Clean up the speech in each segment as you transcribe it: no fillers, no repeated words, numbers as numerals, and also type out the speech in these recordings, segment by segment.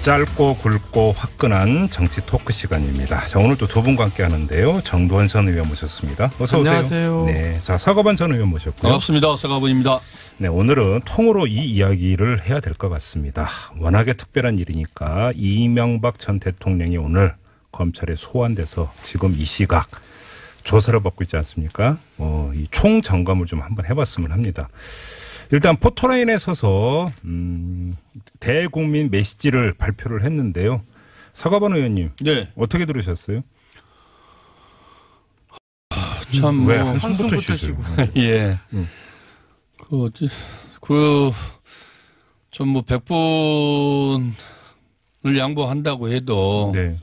짧고 굵고 화끈한 정치 토크 시간입니다. 자, 오늘 또 두 분과 함께 하는데요. 정도원 전 의원 모셨습니다. 어서 오세요. 안녕하세요. 네, 자, 서가번 전 의원 모셨고요. 반갑습니다. 서가번입니다. 네, 오늘은 통으로 이 이야기를 해야 될 것 같습니다. 워낙에 특별한 일이니까 이명박 전 대통령이 오늘 검찰에 소환돼서 지금 이 시각 조사를 받고 있지 않습니까? 이 총점검을 좀 한번 해봤으면 합니다. 일단 포토라인에 서서 대국민 메시지를 발표를 했는데요. 서가번 의원님, 네, 어떻게 들으셨어요? 참 왜 한숨부터 쉬세요? 예. 좀 뭐 100분을 양보한다고 해도 네.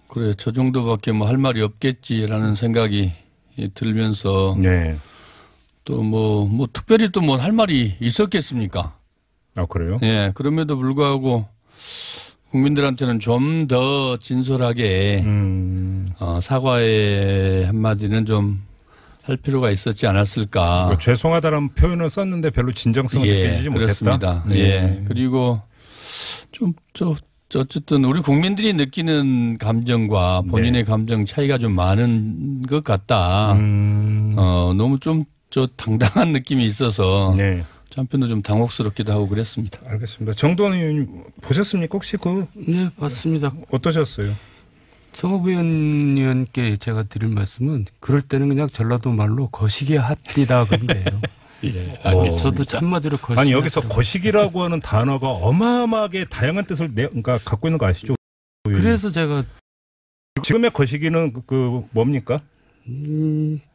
그래 저 정도밖에 뭐 할 말이 없겠지라는 생각이 들면서 네. 또 뭐 특별히 또 뭐 할 말이 있었겠습니까? 아, 그래요? 예. 그럼에도 불구하고 국민들한테는 좀 더 진솔하게 사과의 한마디는 좀 할 필요가 있었지 않았을까. 죄송하다는 표현을 썼는데 별로 진정성을 느끼지 못했다. 그렇습니다. 예. 그리고 좀 어쨌든 우리 국민들이 느끼는 감정과 본인의 감정 차이가 좀 많은 것 같다. 너무 좀 당당한 느낌이 있어서 한편도 좀 당혹스럽기도 하고 그랬습니다. 알겠습니다. 정도원 의원님 보셨습니까? 혹시 네, 봤습니다. 어떠셨어요? 성업 의원님께 제가 드릴 말씀은 그럴 때는 그냥 전라도 말로 거시기 핫디다 그런데요. 예, 저도 한마디로 거시기. 아니 여기서 거시기라고 하는 단어가 어마어마하게 다양한 뜻을 그러니까 갖고 있는 거 아시죠? 그래서 제가 지금의 거시기는 뭡니까?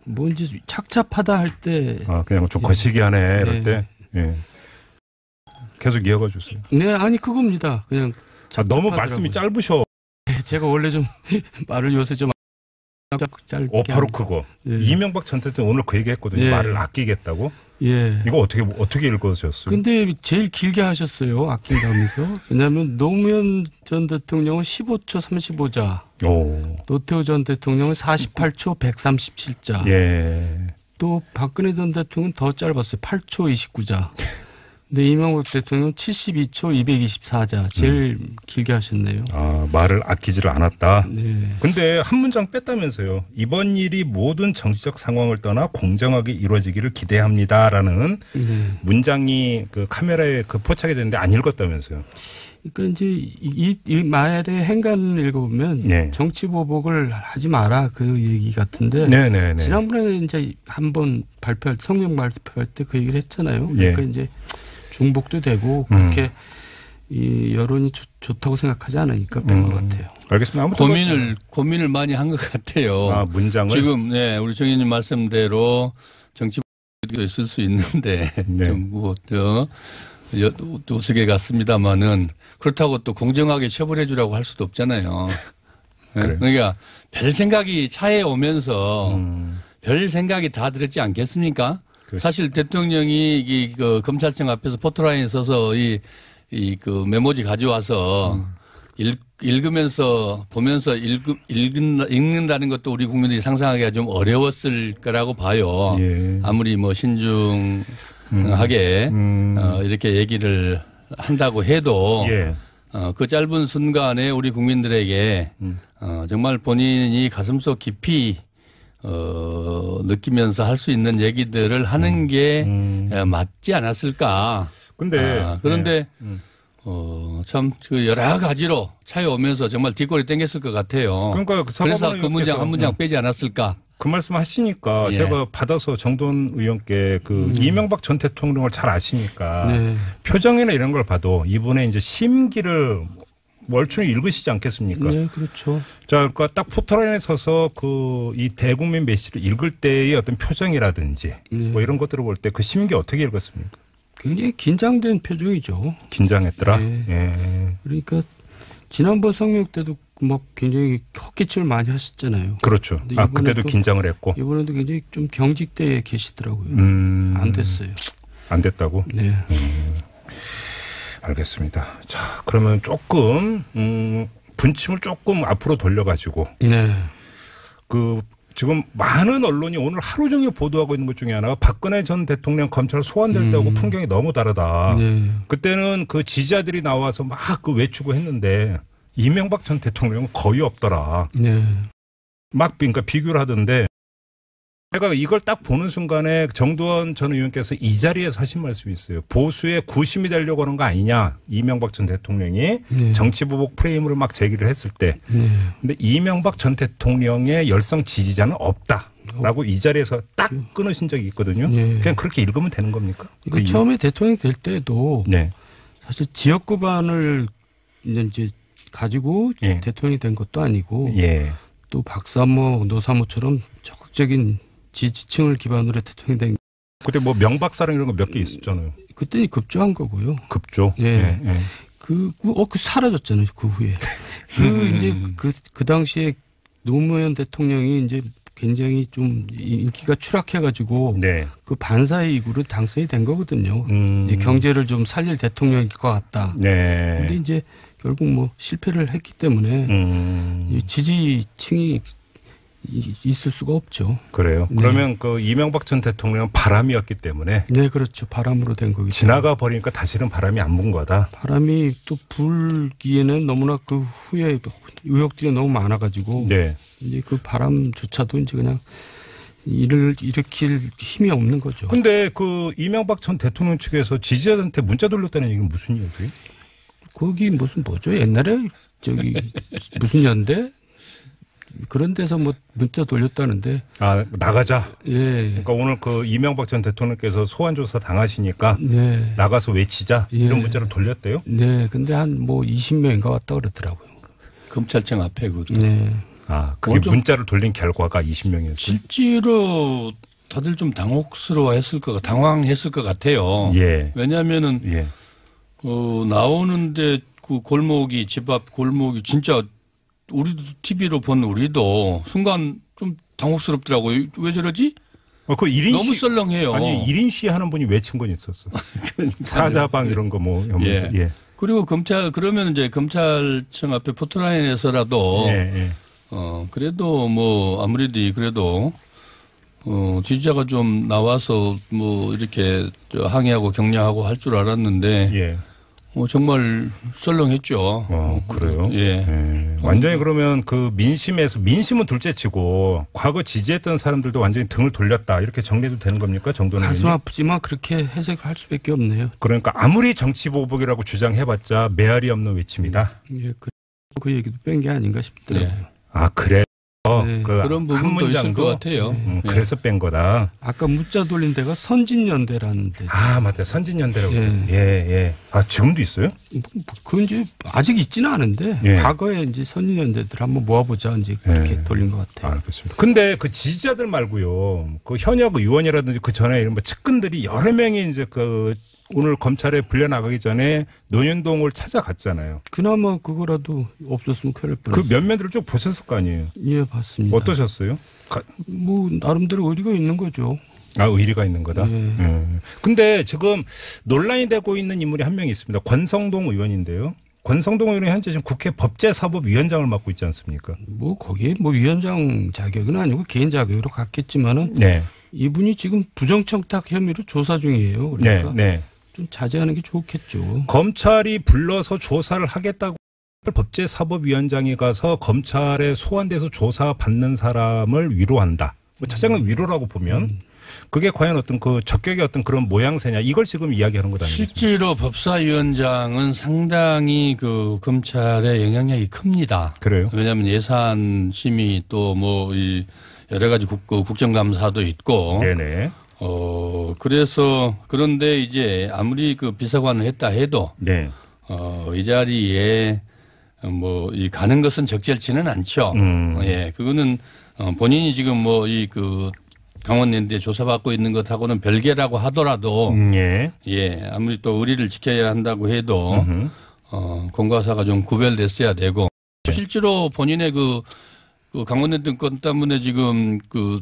뭔지 착잡하다 할 때. 아, 그냥 좀 거시기하네 이럴 때. 예. 계속 이어가 주세요. 네, 아니 그겁니다. 그냥 너무 말씀이 짧으셔. 제가 원래 좀 말을 요새 좀 짧게. 바로 크고. 이명박 전 대통령 오늘 그 얘기했거든요. 말을 아끼겠다고. 예. 이거 어떻게 읽으셨어요? 근데 제일 길게 하셨어요. 아낀다면서. 왜냐하면 노무현 전 대통령은 15초 35자. 노태우 전 대통령은 48초 137자. 예. 또 박근혜 전 대통령은 더 짧았어요. 8초 29자. 근데 이명박 대통령은 72초 224자. 제일 길게 하셨네요. 아, 말을 아끼지를 않았다. 네. 근데 한 문장 뺐다면서요. 이번 일이 모든 정치적 상황을 떠나 공정하게 이루어지기를 기대합니다라는 문장이 그 카메라에 포착이 됐는데 안 읽었다면서요. 그러니까 이제 이 말의 행간을 읽어보면 정치 보복을 하지 마라 그 얘기 같은데. 네네네. 지난번에 이제 한번 성명 발표할 때 그 얘기를 했잖아요. 그러니까 이제 중복도 되고 그렇게 이 여론이 좋다고 생각하지 않으니까 뺀 것 같아요. 알겠습니다. 아무튼 고민을 많이 한 것 같아요. 아, 문장을 지금 우리 정 의원님 말씀대로 정치 보복도 있을 수 있는데 좀 우스개 같습니다만은 그렇다고 또 공정하게 처벌해 주라고 할 수도 없잖아요. 그러니까 별 생각이 차에 오면서 별 생각이 다 들었지 않겠습니까? 사실 대통령이 그 검찰청 앞에서 포토라인에 서서 그 메모지 가져와서 읽으면서 보면서 읽는다는 것도 우리 국민들이 상상하기가 좀 어려웠을 거라고 봐요. 아무리 뭐 신중하게 이렇게 얘기를 한다고 해도 그 짧은 순간에 우리 국민들에게 정말 본인이 가슴속 깊이 느끼면서 할 수 있는 얘기들을 하는 게 맞지 않았을까. 그런데 참 여러 가지로 차에 오면서 정말 뒷골이 땡겼을 것 같아요. 그러니까 그래서 그 문장 한 문장 빼지 않았을까. 그 말씀 하시니까 제가 받아서 정도원 의원께 이명박 전 대통령을 잘 아시니까 표정이나 이런 걸 봐도 이분의 이제 심기를 월춘히 읽으시지 않겠습니까? 네, 그렇죠. 자, 그러니까 딱 포토라인에 서서 이 대국민 메시지를 읽을 때의 어떤 표정이라든지 뭐 이런 것들을 볼 때 그 심기 어떻게 읽었습니까? 굉장히 긴장된 표정이죠. 긴장했더라? 그러니까 지난번 성명 때도 막 굉장히 헛기침을 많이 하셨잖아요. 그렇죠. 그때도 긴장을 했고. 이번에도 굉장히 좀 경직돼 계시더라고요. 안 됐어요. 안 됐다고? 네. 알겠습니다. 자, 그러면 조금 분침을 조금 앞으로 돌려가지고 지금 많은 언론이 오늘 하루 종일 보도하고 있는 것 중에 하나가 박근혜 전 대통령 검찰 소환될 때하고 풍경이 너무 다르다. 그때는 그 지지자들이 나와서 막 그 외치고 했는데 이명박 전 대통령은 거의 없더라. 막 그러니까 비교를 하던데 제가 이걸 딱 보는 순간에 정두원 전 의원께서 이 자리에서 하신 말씀이 있어요. 보수의 구심이 되려고 하는 거 아니냐. 이명박 전 대통령이 정치보복 프레임을 막 제기를 했을 때. 근데 이명박 전 대통령의 열성 지지자는 없다라고 이 자리에서 딱 끊으신 적이 있거든요. 그냥 그렇게 읽으면 되는 겁니까? 그러니까 처음에 대통령 될 때도 사실 지역 기반을 이제 가지고 대통령이 된 것도 아니고 또 박사모, 노사모처럼 적극적인 지지층을 기반으로 대통령이 된. 그때 뭐 명박사랑 이런 거 몇 개 있었잖아요. 그때는 급조한 거고요. 급조. 그 사라졌잖아요. 그 후에. 이제 그 당시에 노무현 대통령이 이제 굉장히 좀 인기가 추락해가지고 그 반사의 이구로 당선이 된 거거든요. 경제를 좀 살릴 대통령일 것 같다. 근데 이제 결국 뭐 실패를 했기 때문에 지지층이 있을 수가 없죠. 그래요. 그러면 그 이명박 전 대통령은 바람이었기 때문에. 네, 그렇죠. 바람으로 된 거기 때문에. 지나가 버리니까 다시는 바람이 안 분 거다. 바람이 또 불기에는 너무나 그 후에 의혹들이 너무 많아가지고 이제 그 바람조차도 이제 그냥 일을 일으킬 힘이 없는 거죠. 근데 그 이명박 전 대통령 측에서 지지자들한테 문자 돌렸다는 얘기는 무슨 얘기예요? 거기 무슨 뭐죠? 옛날에 저기 무슨 연대? 그런 데서 뭐 문자 돌렸다는데. 아, 나가자. 그러니까 오늘 그 이명박 전 대통령께서 소환 조사 당하시니까 나가서 외치자 이런 문자를 돌렸대요. 근데 한 뭐 20명인가 왔다 그러더라고요. 검찰청 앞에 그. 아, 그게 문자를 돌린 결과가 20명이었어요. 실제로 다들 좀 당황했을 것 같아요. 왜냐하면은 나오는데 그 골목이 집 앞 골목이 진짜. 우리도 TV로 본 우리도 순간 좀 당혹스럽더라고요. 왜 저러지? 그 1인 너무 썰렁해요. 아니 1인 시위 하는 분이 외친 건 있었어. 사자방 이런 거 뭐. 그리고 그러면 이제 검찰청 앞에 포토라인에서라도 그래도 뭐 아무래도 그래도 지지자가 좀 나와서 뭐 이렇게 항의하고 격려하고 할 줄 알았는데 정말 썰렁했죠. 그래요? 완전히 그러면 그 민심은 둘째치고 과거 지지했던 사람들도 완전히 등을 돌렸다 이렇게 정리해도 되는 겁니까? 정도는 가슴 아프지만 그렇게 해석할 수밖에 없네요. 그러니까 아무리 정치 보복이라고 주장해봤자 메아리 없는 외침이다. 그 얘기도 뺀 게 아닌가 싶더라고요. 아, 그래. 그런 부분도 있을 것 같아요. 그래서 뺀 거다. 아까 문자 돌린 데가 선진연대라는 데. 아, 맞다. 선진연대라고 했어요. 아, 지금도 있어요? 그건 이제 아직 있지는 않은데 과거에 이제 선진연대들 한번 모아보자 이제 그렇게 돌린 것 같아요. 알겠습니다. 근데 그 지지자들 말고요. 그 현역 의원이라든지 그 전에 이런 뭐 측근들이 여러 명이 이제 그 오늘 검찰에 불려나가기 전에 논현동을 찾아갔잖아요. 그나마 그거라도 없었으면 큰일 날 뻔했어요. 그 면면들을 쭉 보셨을 거 아니에요? 봤습니다. 어떠셨어요? 뭐 나름대로 의리가 있는 거죠. 아, 의리가 있는 거다? 근데 지금 논란이 되고 있는 인물이 한 명 있습니다. 권성동 의원인데요. 권성동 의원은 현재 지금 국회 법제사법위원장을 맡고 있지 않습니까? 뭐 거기에 뭐 위원장 자격은 아니고 개인 자격으로 갔겠지만은 이분이 지금 부정청탁 혐의로 조사 중이에요. 그러니까 좀 자제하는 게 좋겠죠. 검찰이 불러서 조사를 하겠다고 법제사법위원장이 가서 검찰에 소환돼서 조사받는 사람을 위로한다. 뭐 차장은 위로라고 보면 그게 과연 어떤 그 적격의 어떤 그런 모양새냐 이걸 지금 이야기하는 것 아니겠습니까? 실제로 법사위원장은 상당히 그 검찰의 영향력이 큽니다. 그래요? 왜냐하면 예산 심의 또 뭐 이 여러 가지 국정감사도 있고. 그래서 그런데 이제 아무리 그 비서관을 했다 해도 이 자리에 뭐 이 가는 것은 적절치는 않죠. 그거는 본인이 지금 뭐 이 그 강원랜드에 조사받고 있는 것하고는 별개라고 하더라도 아무리 또 의리를 지켜야 한다고 해도 공과사가 좀 구별됐어야 되고 실제로 본인의 그 강원랜드 건 때문에 지금 그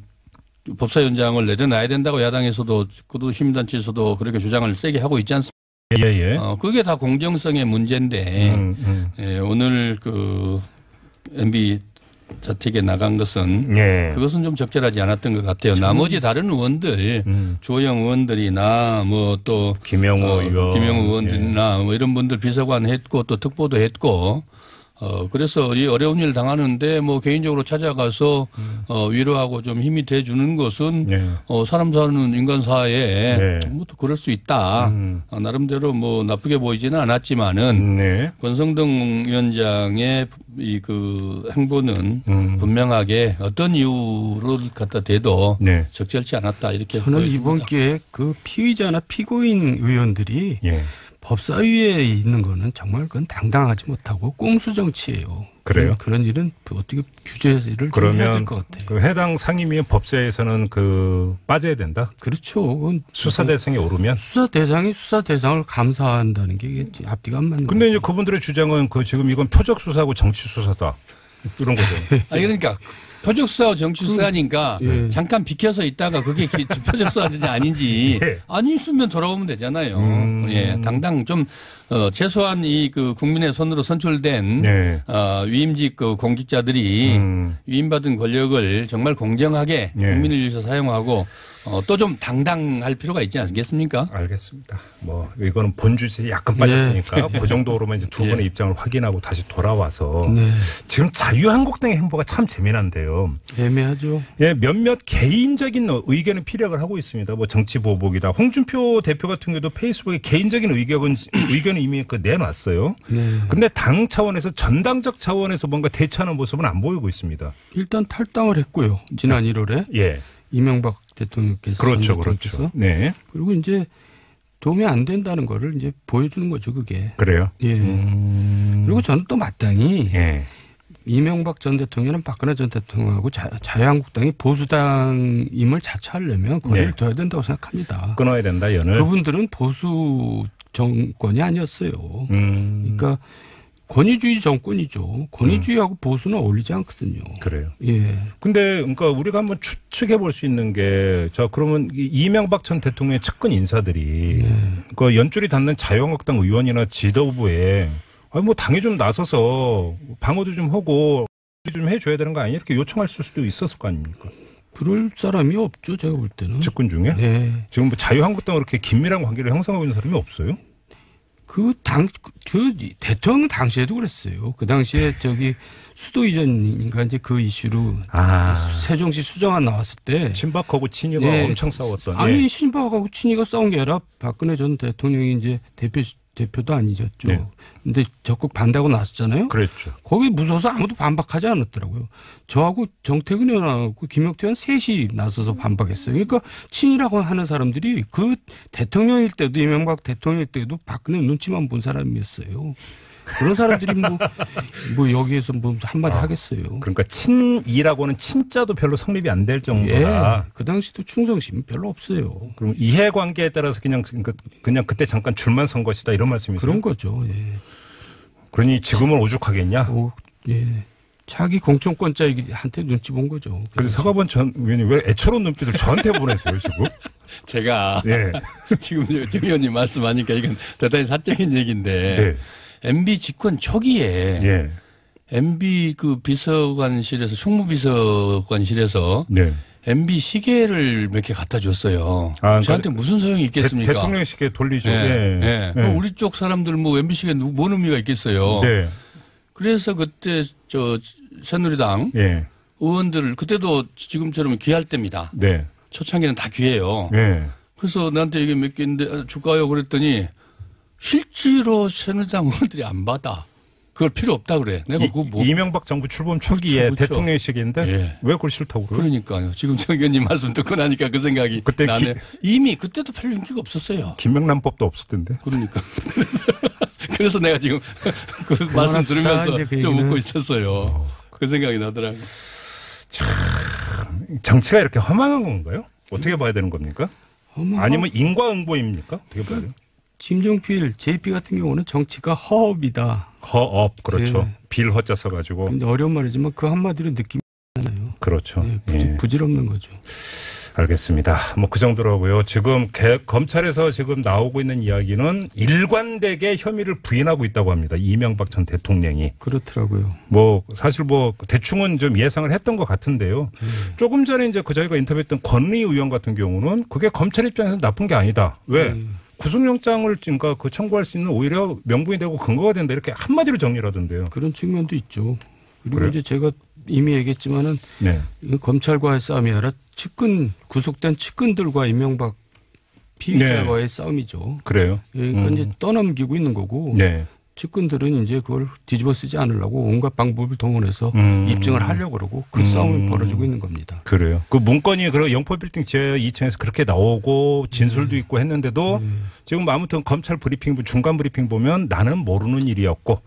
법사위원장을 내려놔야 된다고 야당에서도 그도 시민단체에서도 그렇게 주장을 세게 하고 있지 않습니까? 그게 다 공정성의 문제인데 오늘 그 MB 자택에 나간 것은 그것은 좀 적절하지 않았던 것 같아요. 나머지 다른 의원들 주호영 의원들이나 뭐 또 김영우 의원들이나 뭐 이런 분들 비서관 했고 또 특보도 했고 그래서 이 어려운 일 당하는데 뭐 개인적으로 찾아가서 위로하고 좀 힘이 돼 주는 것은 사람 사는 인간 사회에 뭐 또 그럴 수 있다. 나름대로 뭐 나쁘게 보이지는 않았지만은 권성동 위원장의 이 그 행보는 분명하게 어떤 이유로 갖다 대도 적절치 않았다 이렇게 저는 보여집니다. 이번 기회에 그 피의자나 피고인 의원들이 법사위에 있는 거는 정말 그건 당당하지 못하고 꼼수 정치예요. 그래요? 그런 일은 어떻게 규제를 좀 해야 될 것 같아요. 그 해당 상임위의 법사위에서는 그 빠져야 된다. 그렇죠. 수사 대상에 오르면 수사 대상이 수사 대상을 감사한다는 게 앞뒤가 안 맞는. 근데 이제 그분들의 주장은 그 지금 이건 표적 수사하고 정치 수사다 이런 거죠. 아니 그러니까. 표적수사와 정치수사니까 잠깐 비켜서 있다가 그게 표적수사인지 아닌지 아니었으면 돌아오면 되잖아요. 당당 좀 최소한 이 그 국민의 손으로 선출된 위임직 그 공직자들이 위임받은 권력을 정말 공정하게 국민을 위해서 사용하고 또 좀 당당할 필요가 있지 않겠습니까? 알겠습니다. 뭐 이거는 본주제에 약간 빠졌으니까 그 정도로만 이제 두 분의 입장을 확인하고 다시 돌아와서 지금 자유한국당의 행보가 참 재미난데요. 애매하죠. 몇몇 개인적인 의견은 피력을 하고 있습니다. 뭐 정치보복이다. 홍준표 대표 같은 경우도 페이스북에 개인적인 의견을 이미 내놨어요. 근데 당 차원에서 전당적 차원에서 뭔가 대처하는 모습은 안 보이고 있습니다. 일단 탈당을 했고요. 지난 1월에. 이명박 대통령께서. 그렇죠. 그리고 이제 도움이 안 된다는 거를 이제 보여주는 거죠, 그게. 그래요? 그리고 저는 또 마땅히 이명박 전 대통령은 박근혜 전 대통령하고 자유한국당이 보수당임을 자처하려면 거리를 둬야 된다고 생각합니다. 끊어야 된다, 연을. 그분들은 보수 정권이 아니었어요. 그러니까 권위주의 정권이죠. 권위주의하고 보수는 어울리지 않거든요. 그래요. 근데 그러니까 우리가 한번 추측해 볼 수 있는 게 자 그러면 이명박 전 대통령의 측근 인사들이 그 연줄이 닿는 자유한국당 의원이나 지도부에 뭐 당이 좀 나서서 방어도 좀 하고 좀 해줘야 되는 거 아니냐 이렇게 요청할 수도 있었을 거 아닙니까? 그럴 사람이 없죠. 제가 볼 때는. 측근 중에? 지금 뭐 자유한국당으로 이렇게 긴밀한 관계를 형성하고 있는 사람이 없어요? 대통령 당시에도 그랬어요. 그 당시에 수도 이전인가 이제 그 이슈로 세종시 수정안 나왔을 때 친박하고 친이가 엄청 싸웠던. 아니 친박하고 친이가 싸운 게 아니라 박근혜 전 대통령이 이제 대표도 아니셨죠. 근데 적극 반대하고 나섰잖아요. 그랬죠. 거기 무서워서 아무도 반박하지 않았더라고요. 저하고 정태근 의원하고 김혁태 의원 셋이 나서서 반박했어요. 그러니까 친이라고 하는 사람들이 그 대통령일 때도 이명박 대통령일 때도 박근혜 눈치만 본 사람이었어요. 그런 사람들이 뭐 여기에서 뭐 한마디 하겠어요. 그러니까 친이라고는 친자도 별로 성립이 안 될 정도다. 그 당시도 충성심이 별로 없어요. 그럼 이해관계에 따라서 그냥 그때 잠깐 줄만 선 것이다 이런 말씀이세요? 그런 거죠. 그러니 지금은 오죽하겠냐? 자기 공천권자한테 눈치 본 거죠. 그래서 서가번 전 의원님 왜 애처로운 눈빛을 저한테 보내세요 지금? 제가 지금 정 의원님 말씀하니까 이건 대단히 사적인 얘기인데 MB 집권 초기에 MB 그 비서관실에서 총무비서관실에서 MB 시계를 몇 개 갖다 줬어요. 저한테 무슨 소용이 있겠습니까? 대통령 시계 돌리죠. 우리 쪽 사람들 뭐 MB 시계 뭔 의미가 있겠어요. 그래서 그때 새누리당 의원들 그때도 지금처럼 귀할 때입니다. 초창기는 다 귀해요. 그래서 나한테 이게 몇 개인데 줄까요? 그랬더니 실제로 새누리당 의원들이 안 받아. 그걸 필요 없다 그래. 내가 이명박 정부 출범 초기에 대통령 시기인데 왜 그걸 싫다고 그래요? 그러니까요. 지금 정 의원님 말씀 듣고 나니까 그 생각이 그때 나네요. 이미 그때도 별로 인기가 없었어요. 김명란법도 없었던데. 그러니까. 그래서 내가 지금 그 말씀 들으면서 좀 웃고 있었어요. 그 생각이 나더라고요. 참 정치가 이렇게 허망한 건가요? 어떻게 봐야 되는 겁니까? 아니면 인과응보입니까? 어떻게 봐야 돼요? 김종필 JP 같은 경우는 정치가 허업이다. 허업 그렇죠. 빌 허자 써가지고. 어려운 말이지만 그 한마디로 느낌이 나요. 그렇죠. 부질없는 거죠. 알겠습니다. 뭐 그 정도로고요. 지금 검찰에서 지금 나오고 있는 이야기는 일관되게 혐의를 부인하고 있다고 합니다. 이명박 전 대통령이. 그렇더라고요. 뭐 사실 뭐 대충은 좀 예상을 했던 것 같은데요. 조금 전에 이제 저희가 인터뷰했던 권리 의원 같은 경우는 그게 검찰 입장에서 나쁜 게 아니다. 왜? 구속영장을 그러니까 그 청구할 수 있는 오히려 명분이 되고 근거가 된다 이렇게 한마디로 정리를 하던데요. 그런 측면도 있죠. 그리고 그래요? 이제 제가 이미 얘기했지만은 네. 검찰과의 싸움이 아니라 구속된 측근들과 이명박 피의자와의 네. 싸움이죠. 그래요. 그러니까 이제 떠넘기고 있는 거고 네. 측근들은 이제 그걸 뒤집어 쓰지 않으려고 온갖 방법을 동원해서 입증을 하려고 그러고 그 싸움이 벌어지고 있는 겁니다. 그래요. 그 문건이 그 영포빌딩 지하 2층에서 그렇게 나오고 진술도 있고 했는데도 지금 아무튼 검찰 브리핑 중간 브리핑 보면 나는 모르는 일이었고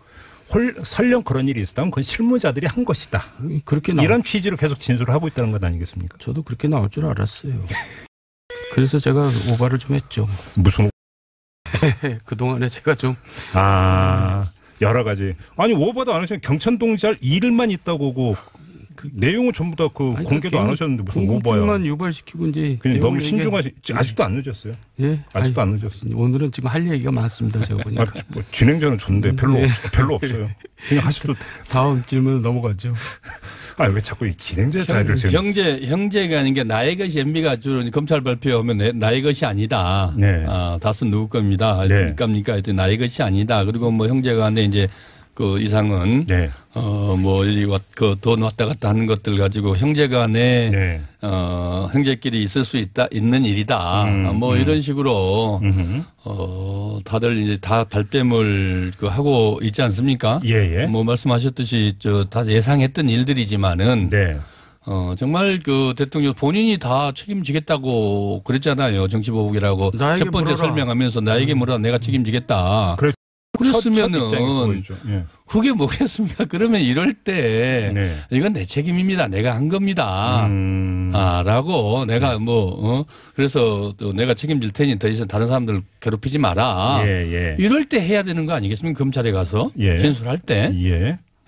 설령 그런 일이 있었다면 그건 실무자들이 한 것이다. 그렇게 이런 취지로 계속 진술을 하고 있다는 것 아니겠습니까? 저도 그렇게 나올 줄 알았어요. 그래서 제가 오바를 좀 했죠. 무슨 그동안에 제가 좀 여러 가지. 아니 오바도 안 하시면 경천동지할 일만 있다고 그 내용은 전부 다 그 공개도 안 하셨는데 무슨 오바야. 궁금증만 유발시키고 이제 그냥 너무 신중하시. 아직도 안 늦었어요. 예, 아직도 안 늦었어요. 오늘은 지금 할 얘기가 많습니다. 제가 보니까. 뭐 진행자는 좋은데 별로 없어요. 그냥 하셔도. 다음 질문 넘어가죠. 왜 자꾸 이 진행자 자리를 지금. 형제가 아닌 게 나의 것이 MB가 주로 검찰 발표하면 나의 것이 아니다. 네. 다스는 누구 겁니다. 네. 겁니까? 하여튼 나의 것이 아니다. 그리고 뭐 형제간에 이제 그 이상은 네. 뭐 그 돈 왔다 갔다 하는 것들 가지고 형제간에 네. 형제끼리 있을 수 있는 일이다. 뭐 이런 식으로 다들 이제 다 발뺌을 하고 있지 않습니까? 예. 뭐 말씀하셨듯이 다 예상했던 일들이지만은 네. 정말 그 대통령 본인이 다 책임지겠다고 그랬잖아요. 정치보복이라고 첫 번째 설명하면서 나에게 물어라 내가 책임지겠다. 그랬으면은 그게 뭐겠습니까? 그러면 이럴 때 이건 내 책임입니다. 내가 한 겁니다. 라고 내가 그래서 또 내가 책임질 테니 더 이상 다른 사람들 괴롭히지 마라. 이럴 때 해야 되는 거 아니겠습니까? 검찰에 가서 진술할 때.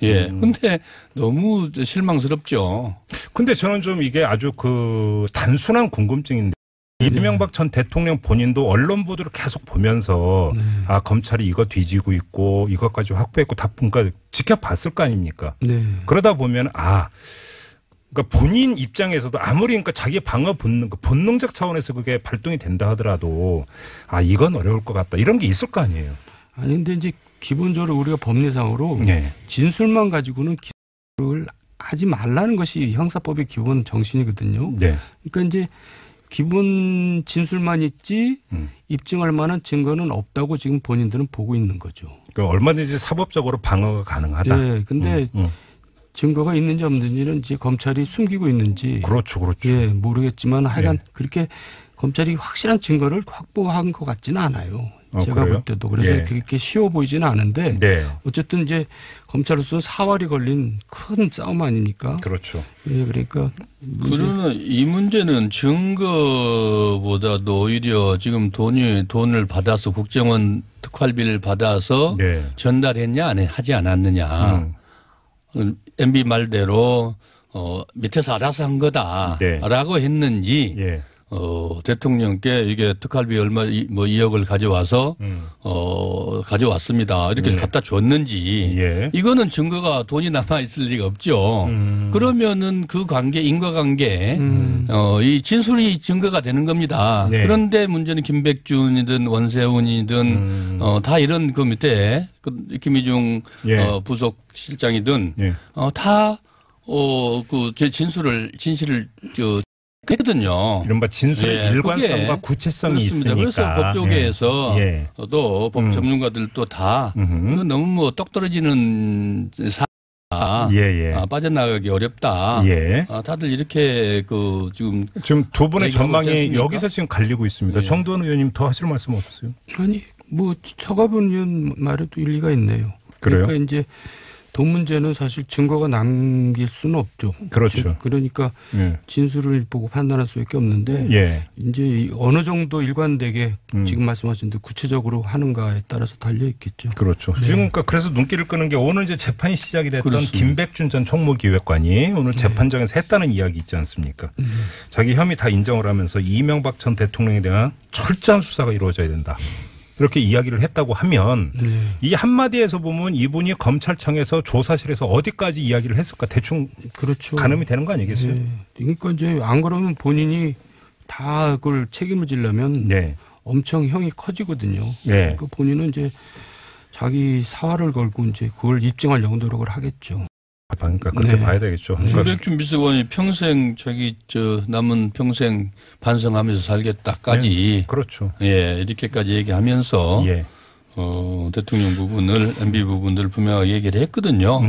근데 너무 실망스럽죠. 근데 저는 좀 이게 아주 그 단순한 궁금증인데. 이명박 전 대통령 본인도 언론 보도를 계속 보면서 검찰이 이거 뒤지고 있고 이것까지 확보했고 다 그러니까 지켜봤을 거 아닙니까? 네. 그러다 보면 그러니까 본인 입장에서도 아무리 그러니까 자기 방어 본능적 차원에서 그게 발동이 된다 하더라도 이건 어려울 것 같다 이런 게 있을 거 아니에요? 아니 근데 이제 기본적으로 우리가 법리상으로 진술만 가지고는 기소를 하지 말라는 것이 형사법의 기본 정신이거든요. 네. 그러니까 이제 기본 진술만 있지 입증할 만한 증거는 없다고 지금 본인들은 보고 있는 거죠. 그러니까 얼마든지 사법적으로 방어가 가능하다. 네, 근데 증거가 있는지 없는지는 이제 검찰이 숨기고 있는지 그렇죠. 모르겠지만 하여간 그렇게 검찰이 확실한 증거를 확보한 것 같지는 않아요. 제가 그래요? 볼 때도 그래서 그렇게 쉬워 보이지는 않은데 어쨌든 이제 검찰로서 사활이 걸린 큰 싸움 아닙니까? 그렇죠. 그러니까 그러나 이 문제는 증거보다도 오히려 지금 돈을 받아서 국정원 특활비를 받아서 전달했냐 하지 않았느냐. MB 말대로 밑에서 알아서 한 거다라고 했는지 대통령께 이게 특활비 얼마 2억을 가져와서 가져왔습니다. 이렇게 갖다 줬는지 이거는 증거가 돈이 남아 있을 리가 없죠. 그러면은 그 관계 인과관계 이 진술이 증거가 되는 겁니다. 그런데 문제는 김백준이든 원세훈이든 다 이런 그 밑에 김희중 부속 실장이든 다 그 제 진실을 했거든요. 이른바 진술의 일관성과 구체성이 그렇습니다. 있으니까. 그래서 법조계에서도 법 전문가들도 다 너무 똑 떨어지는 빠져나가기 어렵다. 다들 이렇게 지금 두 분의 전망이 여기서 지금 갈리고 있습니다. 정두원 의원님 더 하실 말씀 없으세요? 아니 서가분 의원 말에도 일리가 있네요. 그래요? 그러니까 이제 돈 문제는 사실 증거가 남길 수는 없죠. 그렇죠. 그러니까 진술을 보고 판단할 수밖에 없는데 이제 어느 정도 일관되게 지금 말씀하신 대로 구체적으로 하는가에 따라서 달려 있겠죠. 그렇죠. 지금 그러니까 그래서 눈길을 끄는 게 오늘 이제 재판이 시작이 됐던 그렇습니다. 김백준 전 총무기획관이 오늘 재판정에서 했다는 이야기 있지 않습니까? 자기 혐의 다 인정을 하면서 이명박 전 대통령에 대한 철저한 수사가 이루어져야 된다. 이렇게 이야기를 했다고 하면 이 한마디에서 보면 이분이 검찰청에서 조사실에서 어디까지 이야기를 했을까 대충 그렇죠. 가늠이 되는 거 아니겠어요? 그러니까 이제 안 그러면 본인이 다 그걸 책임을 지려면 엄청 형이 커지거든요. 그러니까 본인은 이제 자기 사활을 걸고 이제 그걸 입증하려고 노력을 하겠죠. 그러니까 그렇게 봐야 되겠죠. 김백준 비서관이 평생 남은 평생 반성하면서 살겠다까지 그렇죠. 이렇게까지 얘기하면서 대통령 부분을 MB 부분들 분명하게 얘기를 했거든요.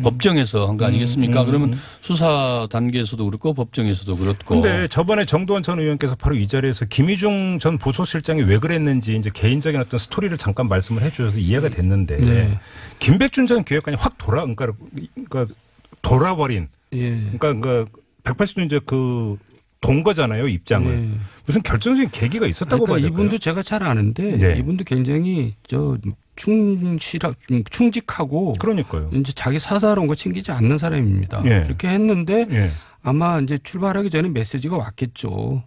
법정에서 한 거 아니겠습니까? 그러면 수사 단계에서도 그렇고 법정에서도 그렇고. 그런데 저번에 정도원 전 의원께서 바로 이 자리에서 김희중 전 부소실장이 왜 그랬는지 이제 개인적인 어떤 스토리를 잠깐 말씀을 해 주셔서 이해가 됐는데 김백준 전 기획관이 확 그러니까 돌아버린 그러니까 180도 이제 돈 거잖아요, 입장을. 무슨 결정적인 계기가 있었다고 봐야 될까요? 이분도 제가 잘 아는데 이분도 굉장히 충직하고 그러니까요. 이제 자기 사사로운 거 챙기지 않는 사람입니다. 그렇게 했는데 아마 이제 출발하기 전에 메시지가 왔겠죠.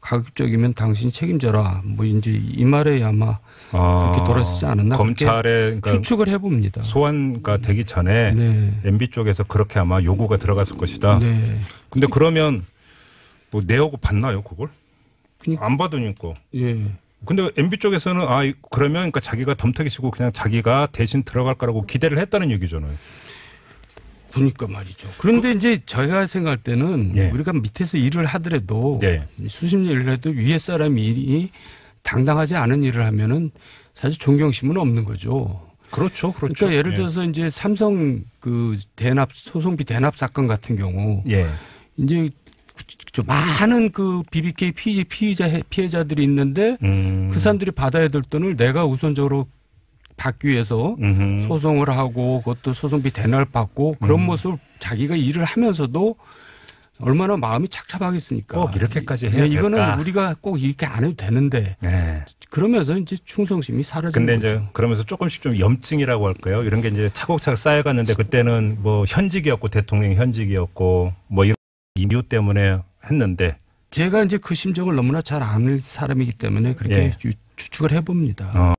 가급적이면 당신이 책임져라. 뭐 이제 이 말에 아마 그렇게 돌아서지 않았나. 검찰에 그러니까 추측을 해봅니다. 소환가 되기 전에 MB 쪽에서 그렇게 아마 요구가 들어갔을 것이다. 근데 그러면 뭐 내하고 받나요, 그걸? 안 받으니까. 근데 MB 쪽에서는 그러면 그러니까 자기가 덤태기 치고 그냥 자기가 대신 들어갈 거라고 기대를 했다는 얘기잖아요. 그러니까 말이죠. 그런데 이제 저희가 생각할 때는 우리가 밑에서 일을 하더라도 수십 년 일을 해도 위에 사람이 일이 당당하지 않은 일을 하면은 사실 존경심은 없는 거죠. 그렇죠. 그러니까 예를 들어서 이제 삼성 소송비 대납 사건 같은 경우 이제 많은 BBK 피해자들이 있는데 그 사람들이 받아야 될 돈을 내가 우선적으로 받기 위해서 소송을 하고 그것도 소송비 대납을 받고 그런 모습을 자기가 일을 하면서도 얼마나 마음이 착잡하겠습니까? 꼭 이렇게까지 해야 될까? 이거는 우리가 꼭 이렇게 안 해도 되는데 그러면서 이제 충성심이 사라지는 근데 거죠. 이제 그러면서 조금씩 좀 염증이라고 할까요? 이런 게 이제 차곡차곡 쌓여갔는데 그때는 뭐 현직이었고 대통령이 현직이었고 뭐 이런 이유 때문에 했는데 제가 이제 그 심정을 너무나 잘 아는 사람이기 때문에 그렇게 추측을 해봅니다.